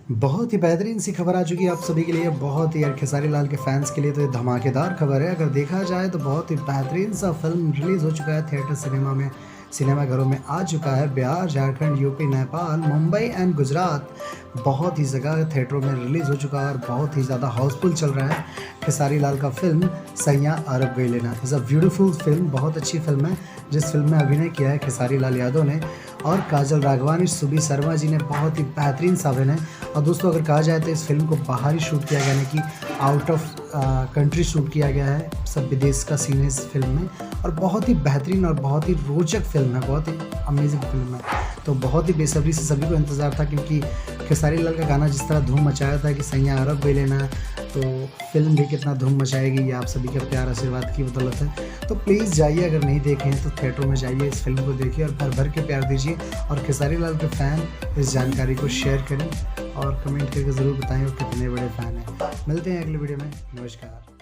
बहुत ही बेहतरीन सी खबर आ चुकी है आप सभी के लिए। बहुत ही यार खेसारी लाल के फैंस के लिए तो ये धमाकेदार खबर है। अगर देखा जाए तो बहुत ही बेहतरीन सा फिल्म रिलीज़ हो चुका है, थिएटर सिनेमा में, सिनेमाघरों में आ चुका है। बिहार, झारखंड, यूपी, नेपाल, मुंबई एंड गुजरात बहुत ही जगह थिएटरों में रिलीज़ हो चुका है और बहुत ही ज़्यादा हाउसफुल चल रहा है खेसारी लाल का फिल्म सैयां अरब गई लेना। इज़ अ ब्यूटीफुल फिल्म, बहुत अच्छी फिल्म है जिस फिल्म में अभिनय किया है खेसारी लाल यादव ने और काजल राघवानी, सुबी शर्मा जी ने बहुत ही बेहतरीन सा अभिनय। और दोस्तों अगर कहा जाए तो इस फिल्म को बाहर ही शूट किया गया, यानी कि आउट ऑफ कंट्री शूट किया गया है। सब विदेश का सीन है इस फिल्म में और बहुत ही बेहतरीन और बहुत ही रोचक फिल्म है, बहुत ही अमेजिंग फिल्म है। तो बहुत ही बेसब्री से सभी को इंतज़ार था क्योंकि खेसारी लाल का गाना जिस तरह धूम मचाया था कि सैयां अरब गई लेना, तो फिल्म भी कितना धूम मचाएगी ये आप सभी के प्यार आशीर्वाद की बदौलत है। तो प्लीज़ जाइए, अगर नहीं देखे हैं तो थिएटरों में जाइए, इस फिल्म को देखिए और भर भर के प्यार दीजिए। और खेसारी लाल के फ़ैन इस जानकारी को शेयर करें और कमेंट करके ज़रूर बताएं वो कितने बड़े फ़ैन हैं। मिलते हैं अगले वीडियो में। नमस्कार।